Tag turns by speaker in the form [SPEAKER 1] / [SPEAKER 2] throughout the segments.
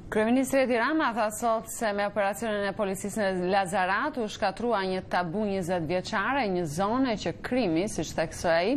[SPEAKER 1] Kryeministri Edi Rama tha sot se me operacionin e policisë në Lazarat u shkatrua një tabu 20 vjeçare, një zone që krimi, siç theksoi ai,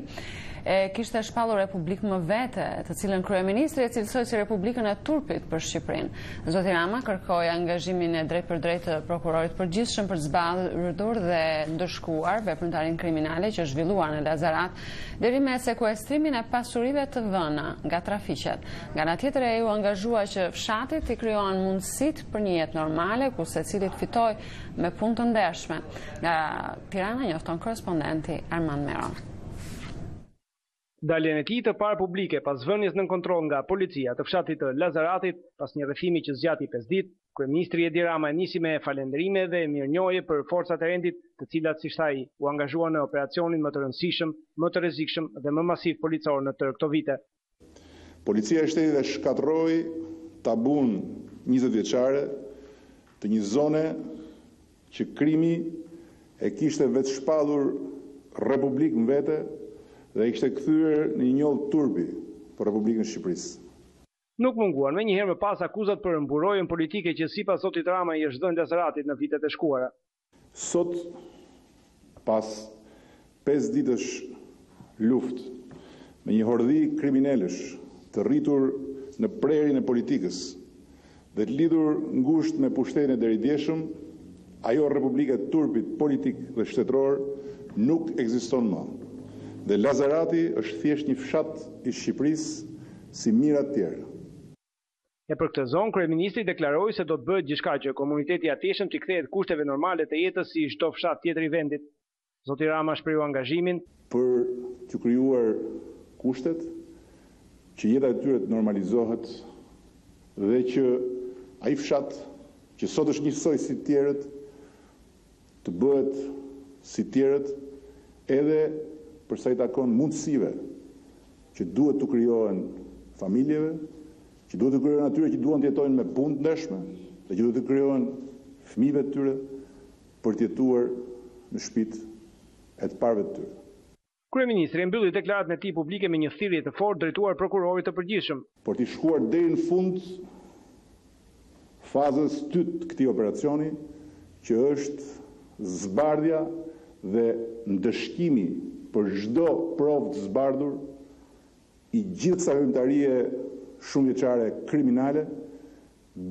[SPEAKER 1] kishte shpallur Republikë më vete, të cilën kryeministri e cilësoi si Republikën e turpit për Shqipërinë. Zoti Rama kërkoi angazhimin e drejtpërdrejtë të prokurorit përgjithshëm për zbardhur dhe ndëshkuar veprimtarinë kriminale që zhvilluar në Lazarat, deri me sekuestrimin e pasurive të vëna nga trafiqet. Nga ana tjetër ai u angazhua që fshatit të krijohen mundësitë për një jetë normale ku secili të fitojë me punë të ndershme. Nga Tirana njofton korrespondenti Armand Meron.
[SPEAKER 2] Daljen e tij të parë publike pas vënies nën kontroll nga policia të fshatit të Lazaratit, pas një rrëfimi që zgjati 5 ditë, kryeministri Edi Rama nisi me falënderime dhe mirënjohje për forcat e rendit, të cilat, siç tha ai, u angazhuan në operacionin më të rëndësishëm, më të rrezikshëm dhe më masiv policor në tërë këto vite.
[SPEAKER 3] Policia e shtetit e shkatroi tabun 20 vjeçare të një zone që krimi e kishte vetë shpallur Republikën vete dhe i kishte kthyer në një njollë turpi për Republikën e Shqipërisë.
[SPEAKER 2] Nuk munguan me njëherë më pas akuzat për mburojën politike që sipas zotit Rama i është dhënë Lazaratit në vitet e shkuara.
[SPEAKER 3] Sot, pas 5 ditësh luftë me një hordhi kriminalësh të rritur në prerin e politikës dhe të lidhur ngushtë me pushtetin e deridjeshëm, ajo Republika e turpit politik dhe shtetëror nuk ekziston më. Dhe Lazarati është thjesht një fshat i Shqipërisë si mirat tjerë.
[SPEAKER 2] E për këtë zonë, kryeministri deklaroi se do të bëhet gjithçka që komuniteti i atjeshëm të kthehet kushteve normale të jetës si çdo fshat tjetër i vendit. Zoti Rama shprehu angazhimin
[SPEAKER 3] për të krijuar kushtet që jeta e tyre të normalizohet dhe që ai fshat që sot është njësoj si të tjerët të bëhet si të tjerët edhe përsa i takon mundësive që duhet të krijohen familjeve, që duhet të krijohen atyre që duan të jetojnë me punë të ndershme, dhe që duhet të krijohen fëmijëve të tyre për të jetuar në shtëpitë e të parëve të tyre.
[SPEAKER 2] Kryeministri mbylli deklaratën e tij publike me një thirrje të fortë drejtuar prokurorit të përgjithshëm.
[SPEAKER 3] Për të shkuar deri në fund fazës së dytë të këtij operacioni, që është zbardhja dhe ndëshkimi për çdo provë të zbardhur i gjithë sa veprimtarie shumë vjeçare kriminale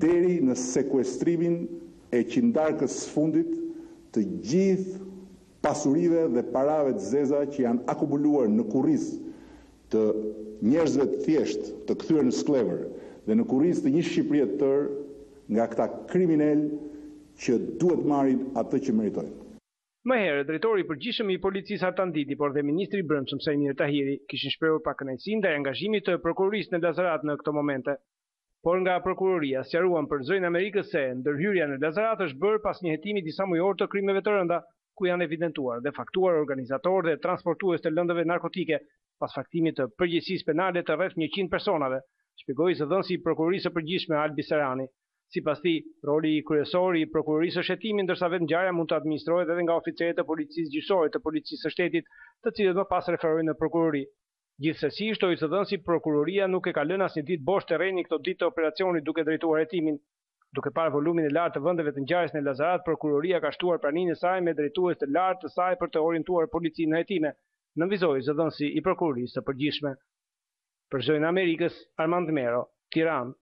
[SPEAKER 3] deri në sekuestrimin e qindarkës së fundit të gjithë pasurive dhe parave të zeza që janë akumuluar në kurrizë të njerëzve të thjeshtë të kthyer në sklever dhe në kurrizë të një Shqipërie të tërë nga këta kriminal që duhet marrin atë që meritojnë.
[SPEAKER 2] Më herët, drejtori i përgjithshëm i policisë Artan Diti, por dhe ministri i brendshëm Sajmir Tahiri kishin shprehur pakënaqësinë ndaj angazhimit të prokurorisë në Lazarat në këto momente. Por nga prokuroria sqaruan për zërin e Amerikës se ndërhyrja në Lazarat është bërë pas një hetimi disa mujor të krimeve të rënda, ku janë evidentuar dhe faktuar organizatorë dhe transportues të lëndëve narkotike pas faktimit të përgjegjësisë penale të rreth 100 personave, shpjegoi zëdhënësi i prokurorisë së përgjithshme Albi Serani. Sipas tij, roli kryesor i prokurorisë është hetimi, ndërsa vetë ngjarja mund të administrohet edhe nga oficerët e policisë gjyqësore të policisë së shtetit, të cilët më pas referojnë në prokurori. Gjithsesi, shtoi zëdhënësi, prokuroria nuk e ka lënë asnjë ditë bosh terreni këto ditë të operacionit duke drejtuar hetimin. Duke parë volumin e lartë të vendeve të ngjarjes në Lazarat, prokuroria ka shtuar praninë e saj me drejtues të lartë të saj për të orientuar policinë në hetime, nënvizoi zëdhënësi i prokurorisë së përgjithshme. Për Zërin e Amerikës, Armand Mero, Tiranë.